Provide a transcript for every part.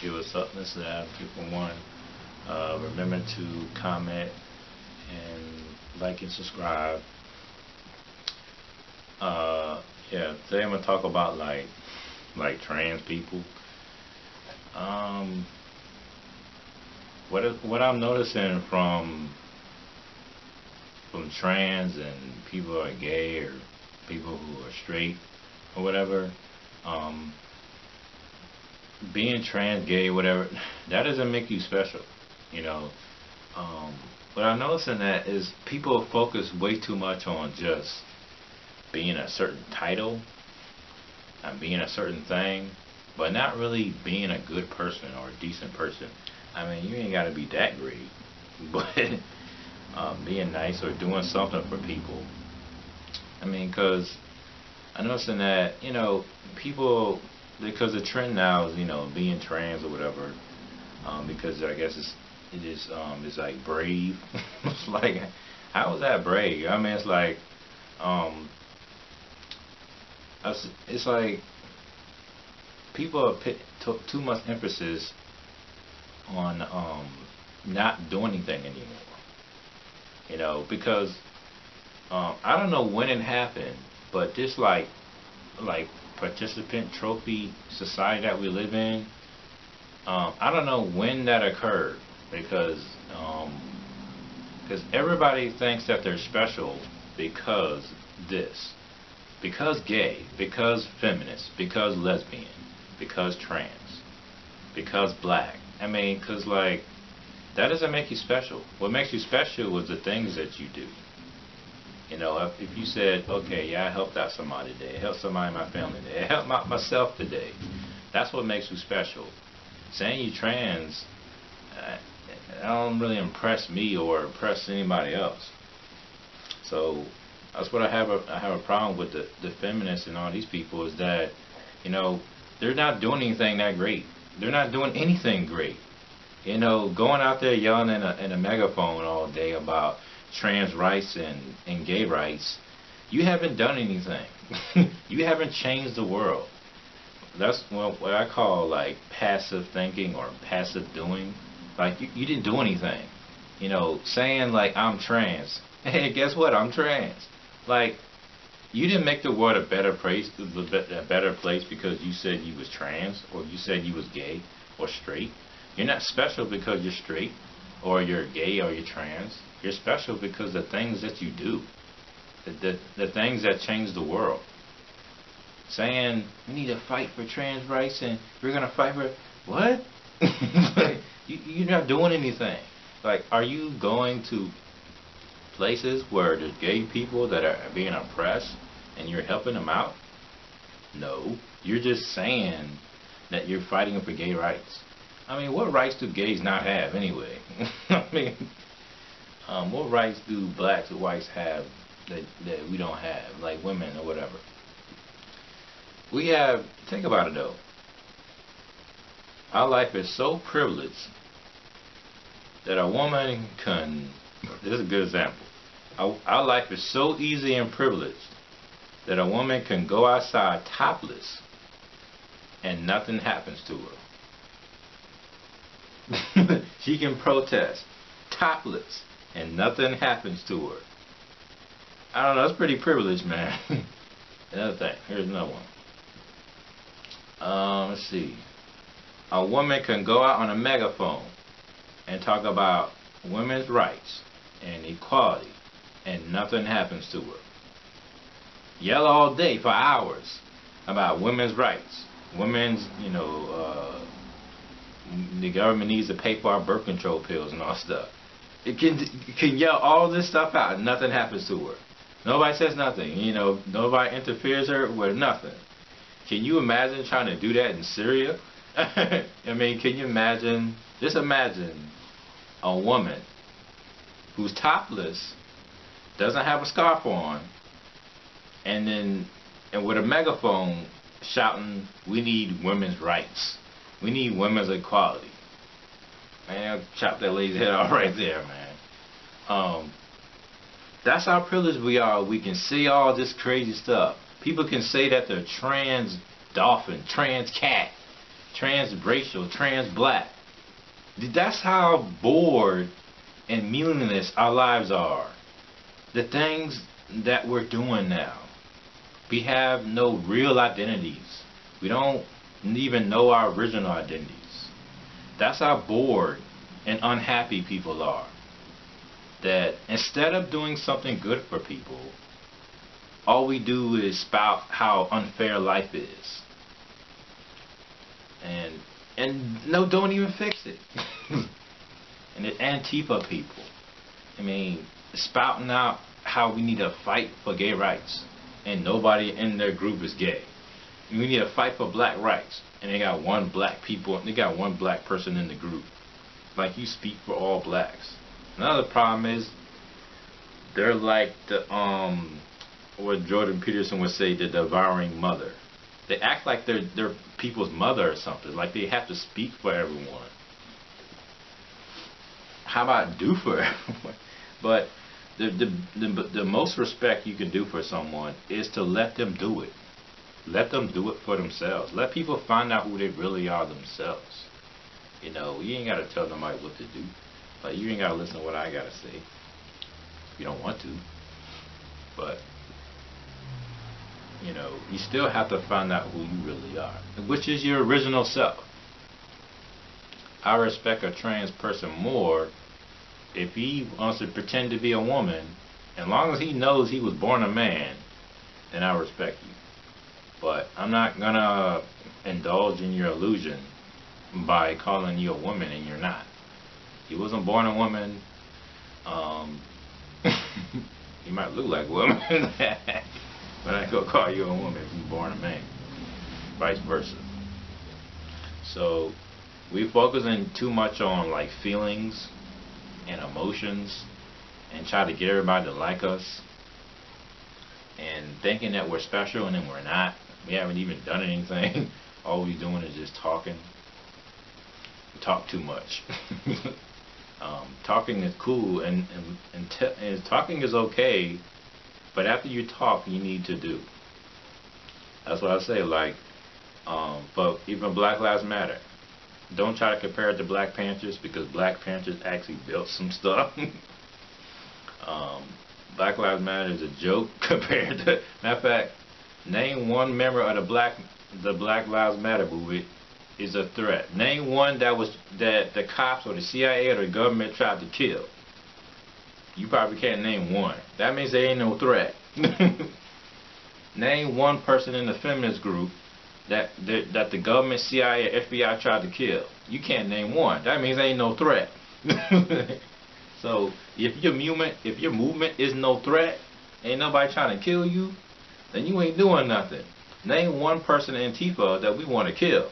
Give us up, Mr. Adam 241. Remember to comment and like and subscribe. Yeah, today I'm gonna talk about like trans people. Um, what I'm noticing from trans and people who are gay or people who are straight or whatever, um, being trans, gay, whatever, that doesn't make you special, you know. Um, what I'm noticing that is people focus way too much on just being a certain title and being a certain thing, but not really being a good person or a decent person. I mean, you ain't got to be that great, but being nice or doing something for people. I mean, because I'm noticing that, people, because the trend now is, being trans or whatever, because I guess it's like brave. It's like, how is that brave? I mean, it's like, um, it's like people have took too much emphasis on not doing anything anymore. Because I don't know when it happened, but this like participant trophy society that we live in, I don't know when that occurred because everybody thinks that they're special because this, because gay, because feminist, because lesbian, because trans, because black. I mean, because like that doesn't make you special. What makes you special was the things that you do. If you said, okay, yeah, I helped out somebody today, I helped somebody in my family today, I helped out myself today, that's what makes you special. Saying you trans, that don't really impress me or impress anybody else. So that's what I have a problem with the feminists and all these people is that, they're not doing anything that great. They're not doing anything great. Going out there yelling in a megaphone all day about trans rights and gay rights, you haven't done anything. You haven't changed the world. That's what I call like passive thinking or passive doing. Like you didn't do anything. Saying like I'm trans. Hey, guess what? I'm trans. Like you didn't make the world a better place because you said you was trans or you said you was gay or straight. You're not special because you're straight or you're gay or you're trans. You're special because the things that you do, the things that change the world. Saying we need to fight for trans rights and we're gonna fight for what? You're not doing anything. Like, are you going to places where there's gay people that are being oppressed and you're helping them out? No, you're just saying that you're fighting for gay rights. I mean, what rights do gays not have anyway? I mean, what rights do blacks or whites have that we don't have, like women or whatever? We have, think about it though, our life is so privileged that a woman can, this is a good example, our life is so easy and privileged that a woman can go outside topless and nothing happens to her. She can protest topless and nothing happens to her. I don't know, that's pretty privileged, man. Another thing, here's another one. Let's see. A woman can go out on a megaphone and talk about women's rights and equality and nothing happens to her. Yell all day for hours about women's rights. Women's, the government needs to pay for our birth control pills and all stuff. It can yell all this stuff out and nothing happens to her. Nobody says nothing. Nobody interferes her with nothing. Can you imagine trying to do that in Syria? I mean, can you imagine? Just imagine a woman who's topless, doesn't have a scarf on, and with a megaphone shouting, "We need women's rights. We need women's equality." Man, I'll chop that lady's head off right there, man. That's how privileged we are. We can say all this crazy stuff. People can say that they're trans dolphin, trans cat, transracial, trans-black. That's how bored and meaningless our lives are. The things that we're doing now. We have no real identities. We don't even know our original identities. That's how bored and unhappy people are. That instead of doing something good for people, all we do is spout how unfair life is. And no, don't even fix it. And the Antifa people, I mean, spouting out how we need to fight for gay rights, and nobody in their group is gay. And we need to fight for black rights, and they got one black person in the group. Like, you speak for all blacks. Another problem is they're like the what Jordan Peterson would say, the devouring mother. They act like they're people's mother or something, like they have to speak for everyone. How about do for everyone? But the most respect you can do for someone is to let them do it. Let them do it for themselves. Let people find out who they really are themselves. You know, you ain't got to tell nobody what to do. Like, you ain't got to listen to what I got to say. If you don't want to. But, you know, you still have to find out who you really are, which is your original self. I respect a trans person more if he wants to pretend to be a woman. As long as he knows he was born a man, then I respect you. But I'm not going to indulge in your illusion by calling you a woman and you're not. You wasn't born a woman. You might look like a woman, but I ain't gonna call you a woman if you're born a man. Vice versa. So we focusing too much on like feelings and emotions and try to get everybody to like us, and thinking that we're special and then we're not. We haven't even done anything. All we're doing is just talking. We talk too much. Talking is cool, and talking is okay, but after you talk, you need to do. That's what I say. Like, but even Black Lives Matter. Don't try to compare it to Black Panthers, because Black Panthers actually built some stuff. Black Lives Matter is a joke compared to. Matter of fact, name one member of the Black Lives Matter movement is a threat. Name one that the cops or the CIA or the government tried to kill. You probably can't name one. That means there ain't no threat. Name one person in the feminist group that the government, CIA, FBI tried to kill. You can't name one. That means there ain't no threat. So if your movement is no threat, ain't nobody trying to kill you, then you ain't doing nothing. Name one person in Antifa that we want to kill.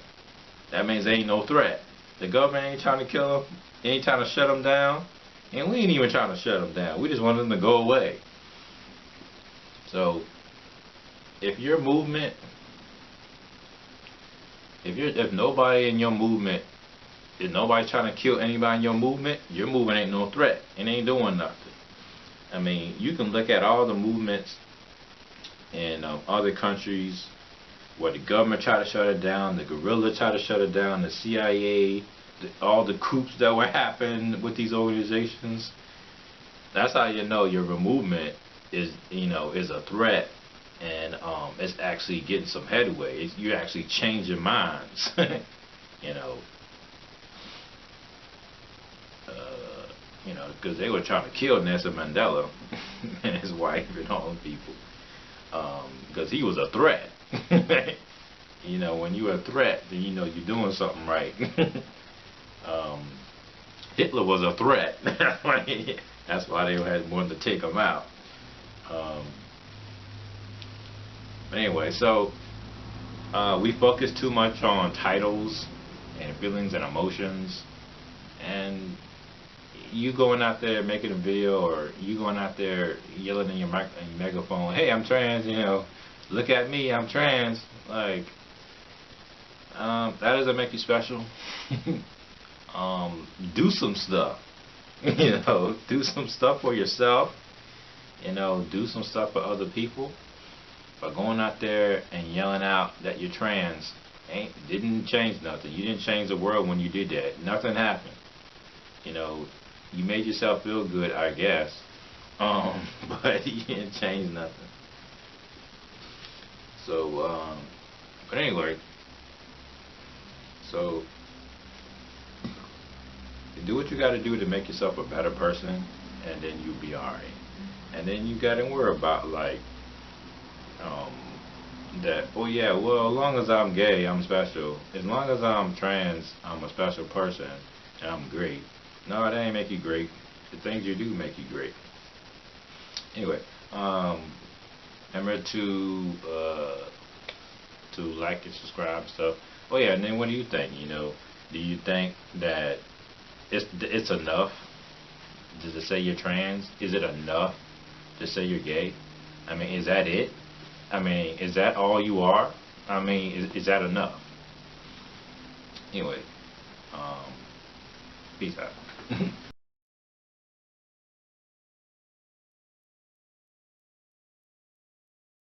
That means there ain't no threat. The government ain't trying to kill them, ain't trying to shut them down, and we ain't even trying to shut them down. We just want them to go away. So if your movement, if nobody in your movement, if nobody's trying to kill anybody in your movement ain't no threat. It ain't doing nothing. I mean, you can look at all the movements in other countries where the government tried to shut it down, the guerrilla tried to shut it down, the CIA, all the coups that were happening with these organizations. That's how you know your movement is a threat, and it's actually getting some headway. You're actually changing minds. Because they were trying to kill Nelson Mandela and his wife and all the people, because he was a threat. When you're a threat, then you're doing something right. Hitler was a threat. That's why they had wanted to take him out. Anyway, so we focus too much on titles and feelings and emotions, and you going out there making a video, or you going out there yelling in your megaphone, "Hey, I'm trans," look at me, I'm trans. Like, that doesn't make you special. Do some stuff. Do some stuff for yourself. Do some stuff for other people. But going out there and yelling out that you're trans didn't change nothing. You didn't change the world when you did that. Nothing happened. You know, you made yourself feel good, I guess. But you didn't change nothing. So, but anyway, so do what you got to do to make yourself a better person, and then you'll be alright. And then you got to worry about like that. Oh yeah, well, as long as I'm gay, I'm special. As long as I'm trans, I'm a special person, and I'm great. No, that ain't make you great. The things you do make you great. Anyway, remember to like and subscribe and stuff. Oh yeah, and then what do you think? You know, do you think that it's enough to say you're trans? Is it enough to say you're gay? I mean, is that it? I mean, is that all you are? I mean, is that enough? Anyway, peace out.